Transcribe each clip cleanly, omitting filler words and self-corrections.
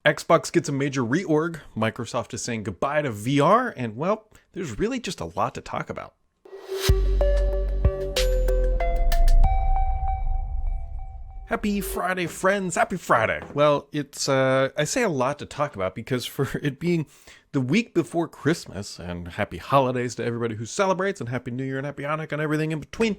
Xbox gets a major reorg, Microsoft is saying goodbye to VR, and well, there's really just a lot to talk about. Happy Friday, friends. Happy Friday. Well, it's, I say a lot to talk about because for it being the week before Christmas, and happy holidays to everybody who celebrates, and happy New Year and happy Hanukkah and everything in between,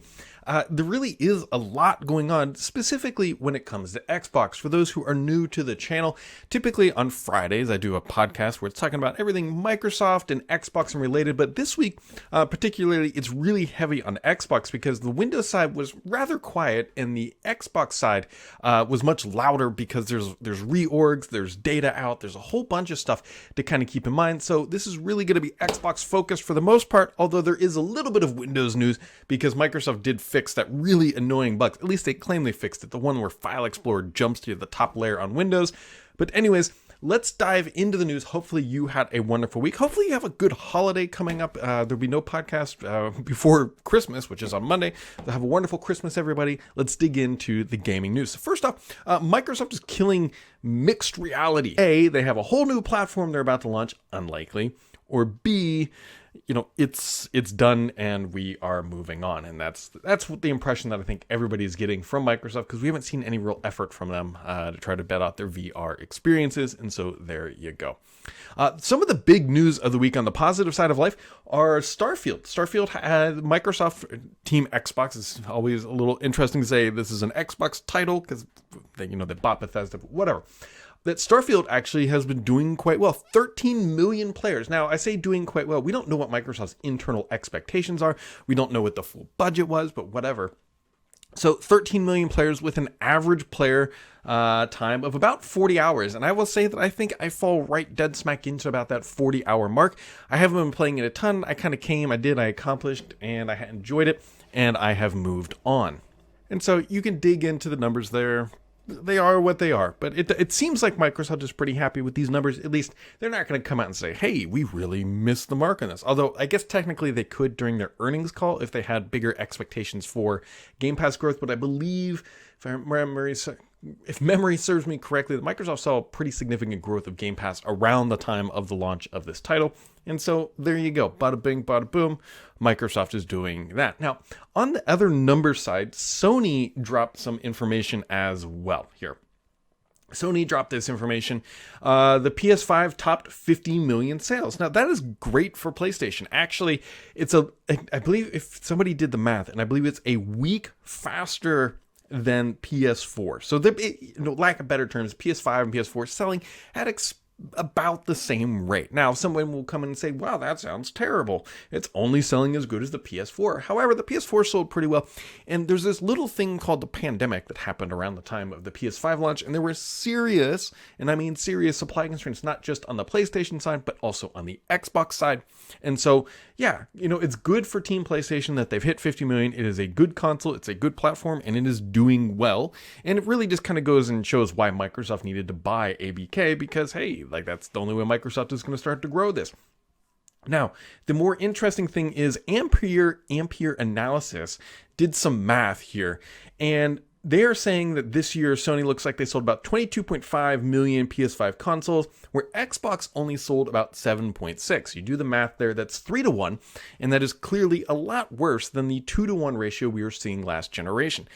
there really is a lot going on, specifically when it comes to Xbox. For those who are new to the channel, typically on Fridays, I do a podcast where it's talking about everything Microsoft and Xbox and related, but this week, particularly, it's really heavy on Xbox because the Windows side was rather quiet and the Xbox side was much louder because there's reorgs, there's data out, there's a whole bunch of stuff to kind of keep in mind. So this is really going to be Xbox focused for the most part, although there is a little bit of Windows news because Microsoft did fix that really annoying bug. At least they claim they fixed it, the one where File Explorer jumps to the top layer on Windows. But anyways, let's dive into the news. Hopefully you had a wonderful week. Hopefully you have a good holiday coming up. There'll be no podcast before Christmas, which is on Monday. So have a wonderful Christmas, everybody. Let's dig into the gaming news. So first off, Microsoft is killing mixed reality. A, they have a whole new platform they're about to launch, unlikely. Or B, it's done and we are moving on. And that's what the impression that I think everybody is getting from Microsoft, because we haven't seen any real effort from them to try to bet out their VR experiences. And so there you go. Some of the big news of the week on the positive side of life are Starfield. Starfield had Microsoft Team Xbox. It's always a little interesting to say this is an Xbox title because they bought Bethesda, but whatever. That Starfield actually has been doing quite well. 13 million players. Now, I say doing quite well. We don't know what Microsoft's internal expectations are. We don't know what the full budget was, but whatever. So 13 million players with an average player time of about 40 hours. And I will say that I think I fall right dead smack into about that 40-hour mark. I haven't been playing it a ton. I kind of came, I accomplished, and I enjoyed it, and I have moved on. And so you can dig into the numbers there. They are what they are, but it seems like Microsoft is pretty happy with these numbers. At least they're not going to come out and say, hey, we really missed the mark on this. Although I guess technically they could during their earnings call if they had bigger expectations for Game Pass growth. But I believe, if memory serves me correctly, that Microsoft saw a pretty significant growth of Game Pass around the time of the launch of this title. And so there you go. Bada bing, bada boom. Microsoft is doing that. Now, on the other number side, Sony dropped some information as well here. Sony dropped this information. The PS5 topped 50 million sales. Now, that is great for PlayStation. Actually, I believe if somebody did the math, and I believe it's a week faster than PS4. So, lack of better terms, PS5 and PS4 selling at about the same rate. Now, someone will come in and say, wow, that sounds terrible. It's only selling as good as the PS4. However, the PS4 sold pretty well. And there's this little thing called the pandemic that happened around the time of the PS5 launch. And there were serious, and I mean serious, supply constraints, not just on the PlayStation side, but also on the Xbox side. And so, yeah, it's good for Team PlayStation that they've hit 50 million. It is a good console. It's a good platform, and it is doing well. And it really just kind of goes and shows why Microsoft needed to buy ABK because, hey, that's the only way Microsoft is going to start to grow this. Now, the more interesting thing is Ampere Analysis did some math here, and they are saying that this year Sony looks like they sold about 22.5 million PS5 consoles, where Xbox only sold about 7.6. You do the math there, that's 3-1, and that is clearly a lot worse than the 2-1 ratio we were seeing last generation.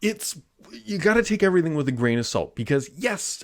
You got to take everything with a grain of salt because yes,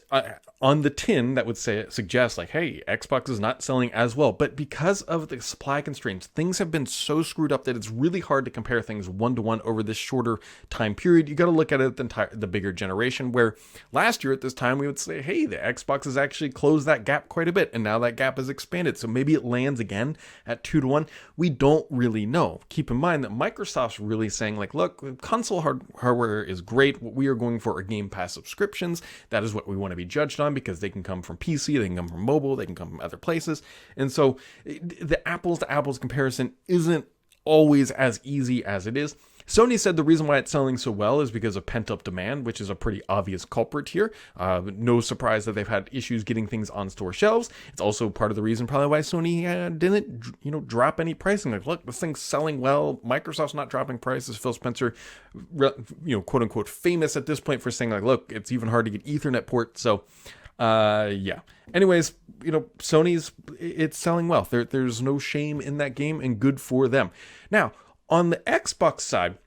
on the tin that would suggest like, hey, Xbox is not selling as well, but because of the supply constraints, things have been so screwed up that it's really hard to compare things 1-to-1 over this shorter time period. You got to look at it the bigger generation, where last year at this time we would say, hey, the Xbox has actually closed that gap quite a bit, and now that gap has expanded, so maybe it lands again at 2-to-1. We don't really know. Keep in mind that Microsoft's really saying like, look, console hardware is great. What we are going for are Game Pass subscriptions. That is what we want to be judged on because they can come from PC, they can come from mobile, they can come from other places. And so the apples to apples comparison isn't always as easy as it is. Sony said the reason why it's selling so well is because of pent-up demand, which is a pretty obvious culprit here. No surprise that they've had issues getting things on store shelves. It's also part of the reason probably why Sony didn't drop any pricing. Like, look, this thing's selling well. Microsoft's not dropping prices. Phil Spencer, quote unquote, famous at this point for saying like, look, it's even hard to get Ethernet ports. So Yeah. Anyways, Sony's, it's selling well. There's no shame in that game, and good for them. Now, on the Xbox side,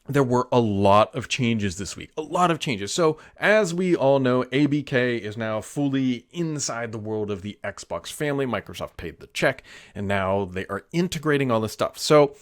there were a lot of changes this week. A lot of changes. So, as we all know, ABK is now fully inside the world of the Xbox family. Microsoft paid the check, and now they are integrating all this stuff. So,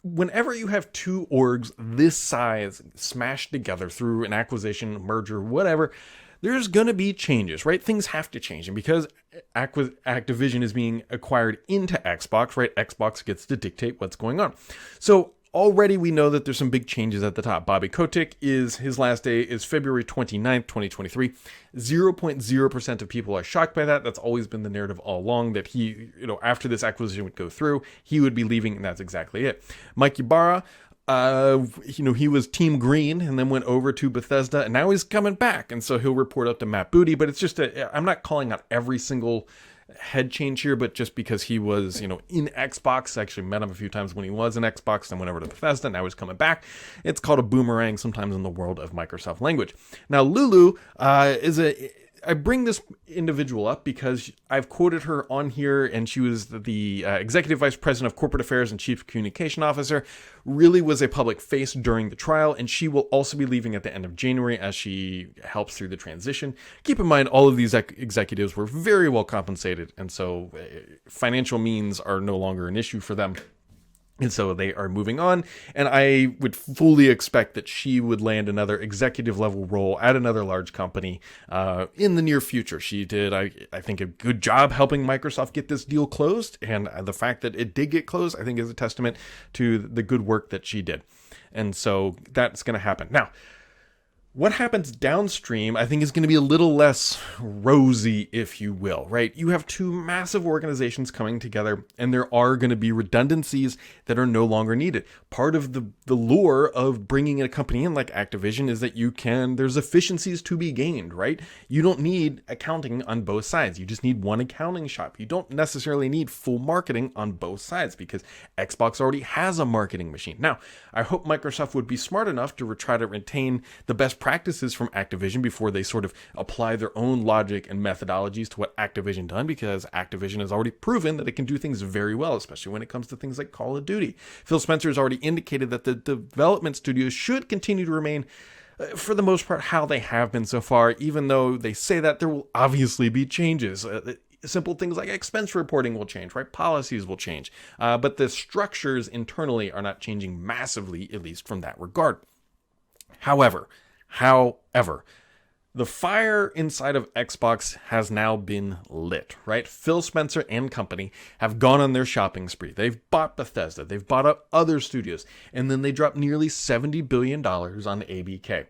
whenever you have two orgs this size smashed together through an acquisition, merger, whatever, there's going to be changes, right? Things have to change. And because Activision is being acquired into Xbox, right? Xbox gets to dictate what's going on. So already we know that there's some big changes at the top. Bobby Kotick, his last day is February 29th, 2023. 0.0% of people are shocked by that. That's always been the narrative all along, that he, after this acquisition would go through, he would be leaving, and that's exactly it. Mike Ybarra, he was Team Green and then went over to Bethesda, and now he's coming back, and so he'll report up to Matt Booty. But it's just I'm not calling out every single head change here, but just because he was, in Xbox, I actually met him a few times when he was in Xbox, then went over to Bethesda, now he's coming back. It's called a boomerang sometimes in the world of Microsoft language. Now, Lulu I bring this individual up because I've quoted her on here, and she was the Executive Vice President of Corporate Affairs and Chief Communication Officer, really was a public face during the trial, and she will also be leaving at the end of January as she helps through the transition. Keep in mind, all of these executives were very well compensated, and so financial means are no longer an issue for them. And so they are moving on, and I would fully expect that she would land another executive level role at another large company in the near future. She did, I think, a good job helping Microsoft get this deal closed, and the fact that it did get closed, I think, is a testament to the good work that she did. And so that's going to happen. Now, what happens downstream, I think, is going to be a little less rosy, if you will, right? You have two massive organizations coming together, and there are going to be redundancies that are no longer needed. Part of the lure of bringing a company in like Activision is that there's efficiencies to be gained, right? You don't need accounting on both sides. You just need one accounting shop. You don't necessarily need full marketing on both sides because Xbox already has a marketing machine. Now, I hope Microsoft would be smart enough to try to retain the best practices from Activision before they sort of apply their own logic and methodologies to what Activision done, because Activision has already proven that it can do things very well, especially when it comes to things like Call of Duty. Phil Spencer has already indicated that the development studios should continue to remain, for the most part, how they have been so far, even though they say that there will obviously be changes. Simple things like expense reporting will change, right? Policies will change. But the structures internally are not changing massively, at least from that regard. However, the fire inside of Xbox has now been lit, right? Phil Spencer and company have gone on their shopping spree. They've bought Bethesda, they've bought up other studios, and then they dropped nearly $70 billion on ABK.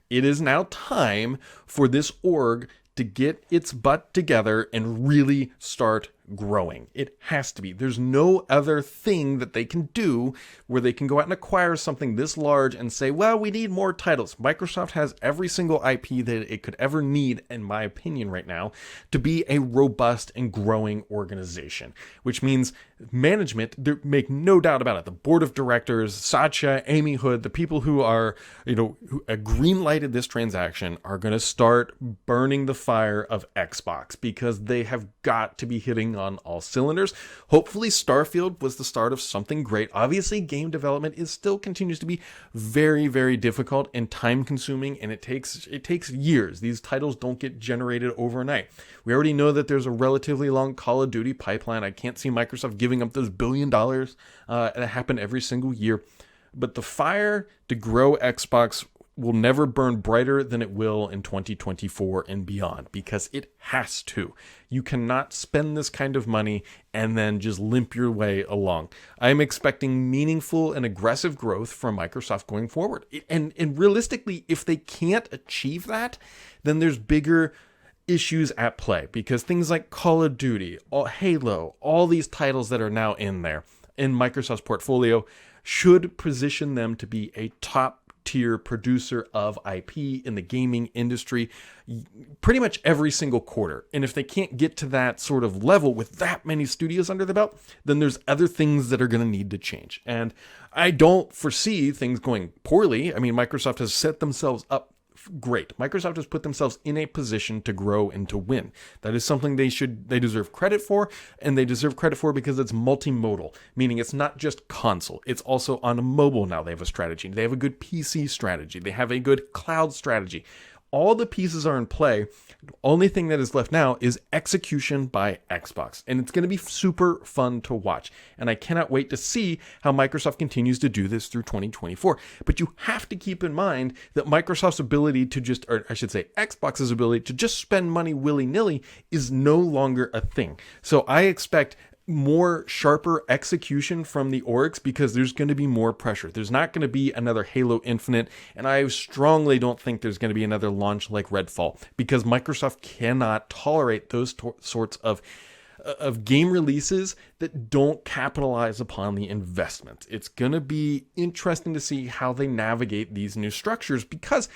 It is now time for this org to get its butt together and really start growing. It has to be. There's no other thing that they can do where they can go out and acquire something this large and say, well, we need more titles. Microsoft has every single IP that it could ever need, in my opinion right now, to be a robust and growing organization, which means management, make no doubt about it, the board of directors, Satya, Amy Hood, the people who are, who green-lighted this transaction are going to start burning the fire of Xbox, because they have got to be hitting on all cylinders. Hopefully Starfield was the start of something great. Obviously, game development still continues to be very, very difficult and time consuming, and it takes years. These titles don't get generated overnight. We already know that there's a relatively long Call of Duty pipeline. I can't see Microsoft giving up those $1 billion that happen every single year. But the fire to grow Xbox will never burn brighter than it will in 2024 and beyond, because it has to. You cannot spend this kind of money and then just limp your way along. I'm expecting meaningful and aggressive growth from Microsoft going forward. And realistically, if they can't achieve that, then there's bigger issues at play, because things like Call of Duty, Halo, all these titles that are now in Microsoft's portfolio should position them to be a top tier producer of IP in the gaming industry pretty much every single quarter. And if they can't get to that sort of level with that many studios under the belt, then there's other things that are going to need to change. And I don't foresee things going poorly. I mean, Microsoft has set themselves up great. Microsoft has put themselves in a position to grow and to win. That is something they deserve credit for, and they deserve credit for because it's multimodal, meaning it's not just console. It's also on mobile now. They have a strategy. They have a good PC strategy. They have a good cloud strategy. All the pieces are in play. The only thing that is left now is execution by Xbox. And it's going to be super fun to watch. And I cannot wait to see how Microsoft continues to do this through 2024. But you have to keep in mind that Microsoft's ability to just, or I should say Xbox's ability to just spend money willy-nilly is no longer a thing. So I expect more sharper execution from the orgs because there's going to be more pressure. There's not going to be another Halo Infinite, and I strongly don't think there's going to be another launch like Redfall because Microsoft cannot tolerate those sorts of game releases that don't capitalize upon the investment. It's going to be interesting to see how they navigate these new structures because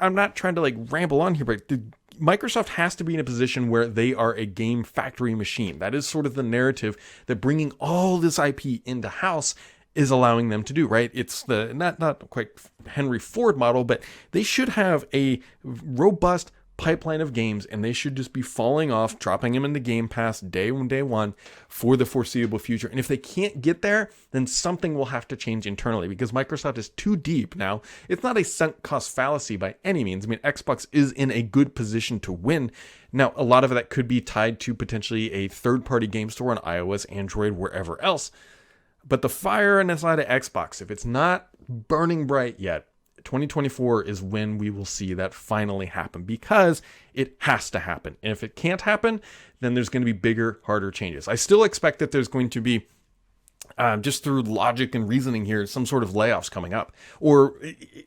I'm not trying to like ramble on here, but Microsoft has to be in a position where they are a game factory machine. That is sort of the narrative that bringing all this IP into house is allowing them to do, right? It's the not quite Henry Ford model, but they should have a robust pipeline of games, and they should just be falling off, dropping them into Game Pass day one for the foreseeable future. And if they can't get there, then something will have to change internally because Microsoft is too deep now. It's not a sunk cost fallacy by any means. I mean, Xbox is in a good position to win. Now, a lot of that could be tied to potentially a third-party game store on iOS, Android, wherever else. But the fire inside of Xbox, if it's not burning bright yet, 2024 is when we will see that finally happen because it has to happen. And if it can't happen, then there's going to be bigger, harder changes. I still expect that there's going to be just through logic and reasoning here, some sort of layoffs coming up, or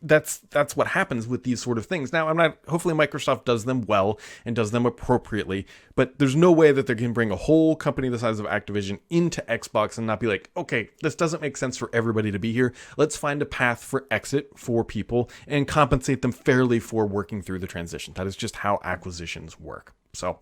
that's what happens with these sort of things. Now, hopefully Microsoft does them well and does them appropriately, but there's no way that they can bring a whole company the size of Activision into Xbox and not be like, okay, this doesn't make sense for everybody to be here. Let's find a path for exit for people and compensate them fairly for working through the transition. That is just how acquisitions work. So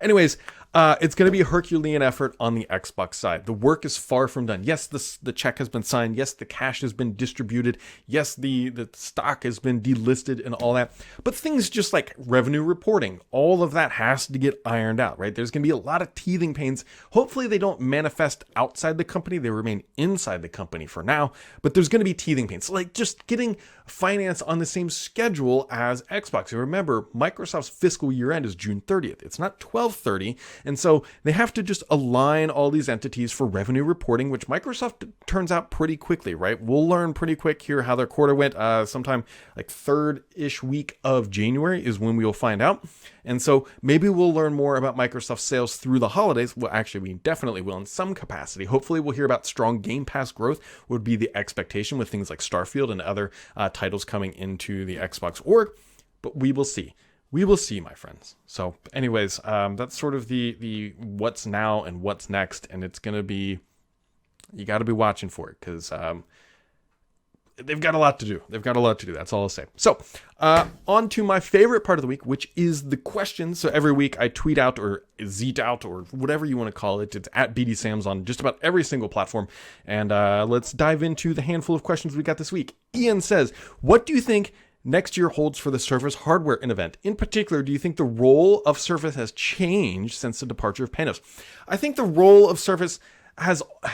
anyways, it's going to be a Herculean effort on the Xbox side. The work is far from done. Yes, the check has been signed. Yes, the cash has been distributed. Yes, the stock has been delisted and all that. But things just like revenue reporting, all of that has to get ironed out, right? There's going to be a lot of teething pains. Hopefully they don't manifest outside the company. They remain inside the company for now. But there's going to be teething pains. So like just getting finance on the same schedule as Xbox. And remember, Microsoft's fiscal year end is June 30th. It's not 12/30. And so they have to just align all these entities for revenue reporting, which Microsoft turns out pretty quickly, right? We'll learn pretty quick here how their quarter went. Sometime like third-ish week of January is when we'll find out. And so maybe we'll learn more about Microsoft sales through the holidays. Well, actually, we definitely will in some capacity. Hopefully, we'll hear about strong Game Pass growth would be the expectation with things like Starfield and other titles coming into the Xbox org. But we will see. We will see, my friends. So anyways, that's sort of the what's now and what's next. And it's going to be, you got to be watching for it because they've got a lot to do. They've got a lot to do. That's all I'll say. So on to my favorite part of the week, which is the questions. So every week I tweet out or zeet out or whatever you want to call it. It's at BDSams on just about every single platform. And let's dive into the handful of questions we got this week. Ian says, what do you think next year holds for the Surface hardware event? In particular, do you think the role of Surface has changed since the departure of Panos? I think the role of Surface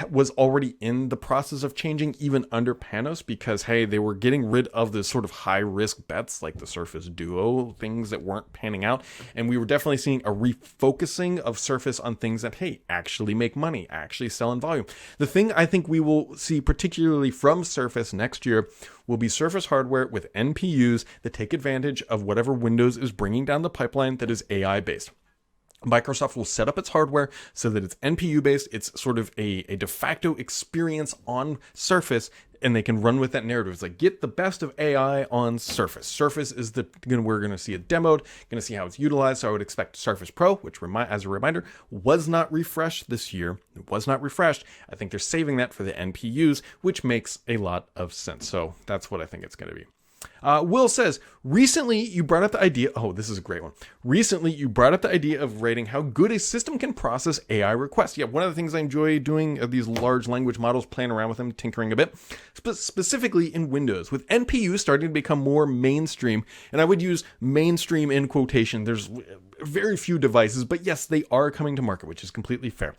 was already in the process of changing even under Panos because, hey, they were getting rid of the sort of high-risk bets like the Surface Duo, things that weren't panning out. And we were definitely seeing a refocusing of Surface on things that, hey, actually make money, actually sell in volume. The thing I think we will see particularly from Surface next year will be Surface hardware with NPUs that take advantage of whatever Windows is bringing down the pipeline that is AI-based. Microsoft will set up its hardware so that it's NPU based. It's sort of a de facto experience on Surface, and they can run with that narrative. It's like, get the best of AI on Surface. Surface is we're going to see it demoed, going to see how it's utilized. So I would expect Surface Pro, which as a reminder, was not refreshed this year. It was not refreshed. I think they're saving that for the NPUs, which makes a lot of sense. So that's what I think it's going to be. Will says, recently you brought up the idea. Oh, this is a great one. Recently you brought up the idea of rating how good a system can process AI requests. Yeah, one of the things I enjoy doing are these large language models, playing around with them, tinkering a bit, specifically in Windows, with NPUs starting to become more mainstream. And I would use mainstream in quotation. There's very few devices, but yes, they are coming to market, which is completely fair.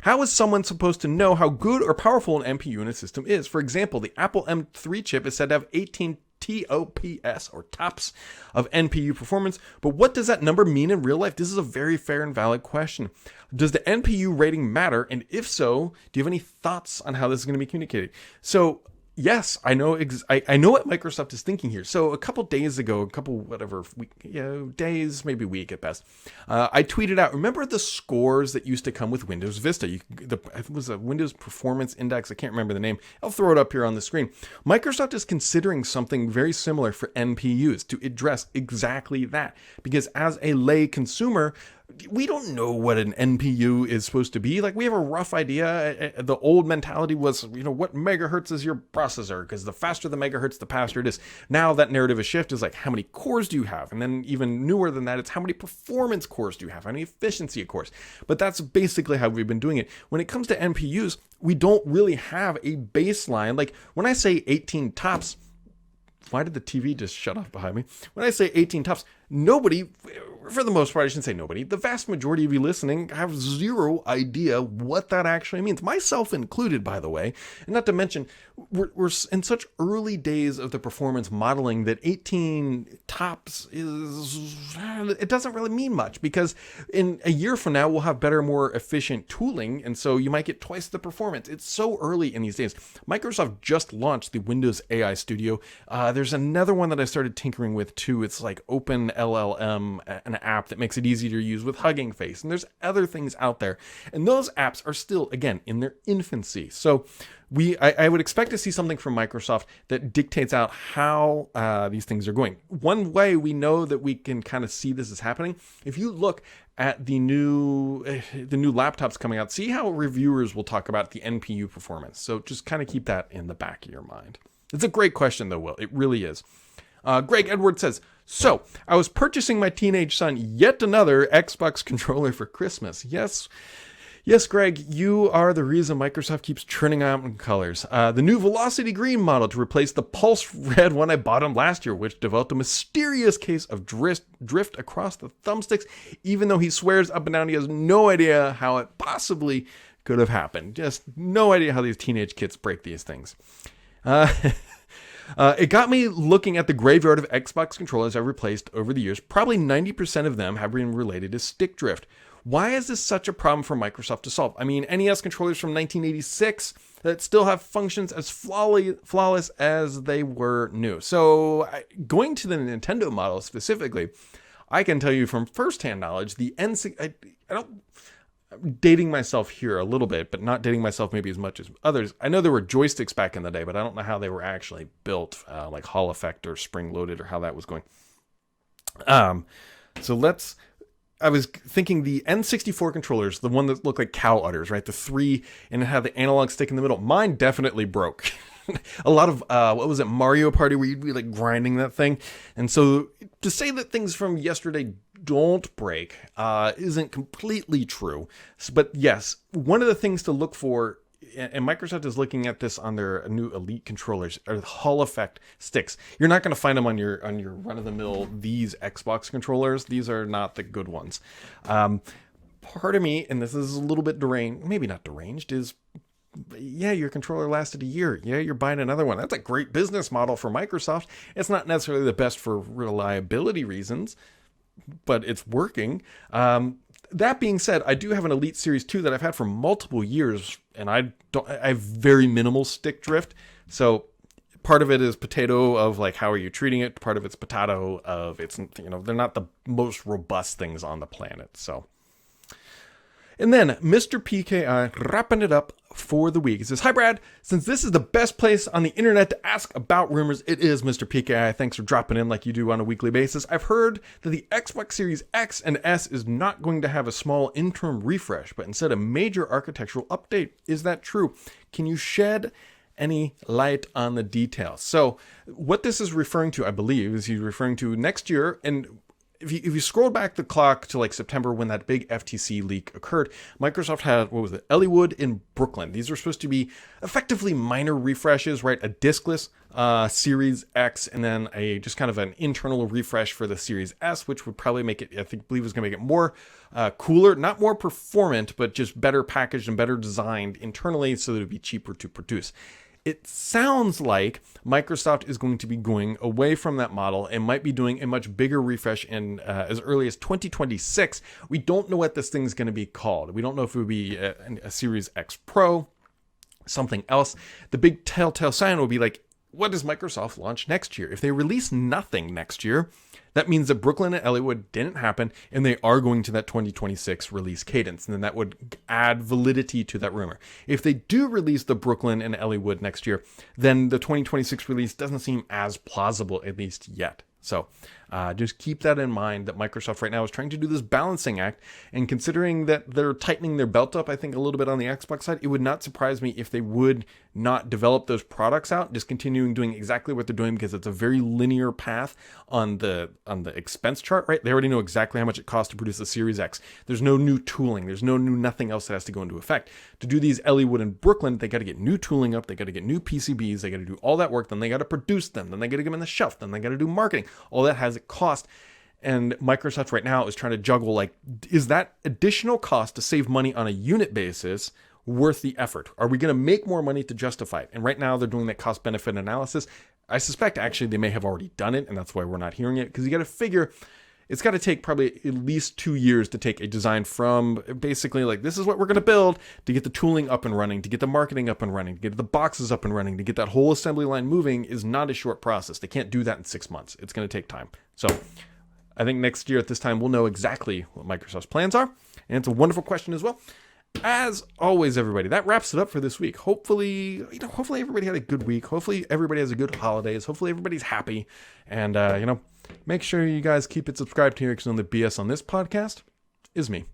How is someone supposed to know how good or powerful an NPU in a system is? For example, the Apple M3 chip is said to have 18 TOPS or TOPS of NPU performance, but what does that number mean in real life? This is a very fair and valid question. Does the NPU rating matter? And if so, do you have any thoughts on how this is going to be communicated? So yes, I know. I know what Microsoft is thinking here. So a couple days ago, days, maybe week at best, I tweeted out. Remember the scores that used to come with Windows Vista? It was a Windows Performance Index. I can't remember the name. I'll throw it up here on the screen. Microsoft is considering something very similar for NPUs to address exactly that. Because as a lay consumer, we don't know what an NPU is supposed to be. Like, we have a rough idea. The old mentality was, what megahertz is your processor? Because the faster the megahertz, the faster it is. Now that narrative is shift is like, how many cores do you have? And then even newer than that, it's how many performance cores do you have? How many efficiency cores? But that's basically how we've been doing it. When it comes to NPUs, we don't really have a baseline. Like, when I say 18 tops, why did the TV just shut off behind me? When I say 18 tops, nobody, for the most part, I shouldn't say nobody, the vast majority of you listening have zero idea what that actually means. Myself included, by the way. And not to mention, we're in such early days of the performance modeling that 18 tops it doesn't really mean much, because in a year from now, we'll have better, more efficient tooling. And so you might get twice the performance. It's so early in these days. Microsoft just launched the Windows AI Studio. There's another one that I started tinkering with too. It's like Open LLM, an app that makes it easy to use with Hugging Face. And there's other things out there. And those apps are still, again, in their infancy. So I would expect to see something from Microsoft that dictates out how these things are going. One way we know that we can kind of see this is happening, if you look at the new laptops coming out, see how reviewers will talk about the NPU performance. So just kind of keep that in the back of your mind. It's a great question, though, Will. It really is. Greg Edwards says, so I was purchasing my teenage son yet another Xbox controller for Christmas. Yes, Greg, you are the reason Microsoft keeps churning out in colors. The new Velocity Green model to replace the Pulse Red one I bought him last year, which developed a mysterious case of drift across the thumbsticks, even though he swears up and down he has no idea how it possibly could have happened. Just no idea how these teenage kids break these things. It got me looking at the graveyard of Xbox controllers I've replaced over the years. Probably 90% of them have been related to stick drift. Why is this such a problem for Microsoft to solve? I mean, NES controllers from 1986 that still have functions as flawless as they were new. So going to the Nintendo model specifically, I can tell you from firsthand knowledge, the I'm dating myself here a little bit, but not dating myself maybe as much as others. I know there were joysticks back in the day, but I don't know how they were actually built, like Hall effect or spring loaded, or how that was going. I was thinking the N64 controllers, the one that looked like cow udders, right? The three, and it had the analog stick in the middle. Mine definitely broke. A lot of, Mario Party, where you'd be like grinding that thing. And so to say that things from yesterday don't break isn't completely true. But yes, one of the things to look for, and Microsoft is looking at this on their new Elite controllers, are the Hall effect sticks. You're not going to find them on your run-of-the-mill these Xbox controllers. These are not the good ones. Part of me, and this is a little bit deranged, maybe not deranged, is, yeah, your controller lasted a year. Yeah, you're buying another one. That's a great business model for Microsoft. It's not necessarily the best for reliability reasons, but it's working. That being said, I do have an Elite Series 2 that I've had for multiple years, and I have very minimal stick drift. So part of it is potato of like, how are you treating it? Part of it's potato of it's, they're not the most robust things on the planet. So, and then Mr. PKI wrapping it up for the week. He says, hi, Brad. Since this is the best place on the internet to ask about rumors, it is Mr. PKI. Thanks for dropping in like you do on a weekly basis. I've heard that the Xbox Series X and S is not going to have a small interim refresh, but instead a major architectural update. Is that true? Can you shed any light on the details. So what this is referring to, I believe, is he's referring to next year. And if you scroll back the clock to like September when that big FTC leak occurred, Microsoft had, Ellwood in Brooklyn. These were supposed to be effectively minor refreshes, right? A diskless Series X, and then a just kind of an internal refresh for the Series S, which would probably make it, believe was going to make it more cooler, not more performant, but just better packaged and better designed internally so that it would be cheaper to produce. It sounds like Microsoft is going to be going away from that model and might be doing a much bigger refresh in as early as 2026. We don't know what this thing's going to be called. We don't know if it would be a Series X Pro, something else. The big telltale sign will be like, what does Microsoft launch next year? If they release nothing next year, that means that Brooklyn and Ellwood didn't happen, and they are going to that 2026 release cadence, and then that would add validity to that rumor. If they do release the Brooklyn and Ellwood next year, then the 2026 release doesn't seem as plausible, at least yet. So just keep that in mind, that Microsoft right now is trying to do this balancing act, and considering that they're tightening their belt up, I think, a little bit on the Xbox side, it would not surprise me if they would not develop those products out, just continuing doing exactly what they're doing, because it's a very linear path on the expense chart, right? They already know exactly how much it costs to produce the Series X. There's no new tooling. There's no new nothing else that has to go into effect. To do these Ellwood and Brooklyn, they got to get new tooling up. They got to get new PCBs. They got to do all that work. Then they got to produce them. Then they got to get them on the shelf. Then they got to do marketing. All that has a cost. And Microsoft right now is trying to juggle, like, is that additional cost to save money on a unit basis worth the effort? Are we going to make more money to justify it? And right now they're doing that cost benefit analysis. I suspect actually they may have already done it, and that's why we're not hearing it, because you got to figure it's got to take probably at least 2 years to take a design from basically like, this is what we're going to build, to get the tooling up and running, to get the marketing up and running, to get the boxes up and running, to get that whole assembly line moving is not a short process. They can't do that in 6 months. It's going to take time. So I think next year at this time, we'll know exactly what Microsoft's plans are. And it's a wonderful question as well. As always, everybody, that wraps it up for this week. Hopefully everybody had a good week. Hopefully everybody has a good holidays. Hopefully everybody's happy. And, make sure you guys keep it subscribed here, because the BS on this podcast is me.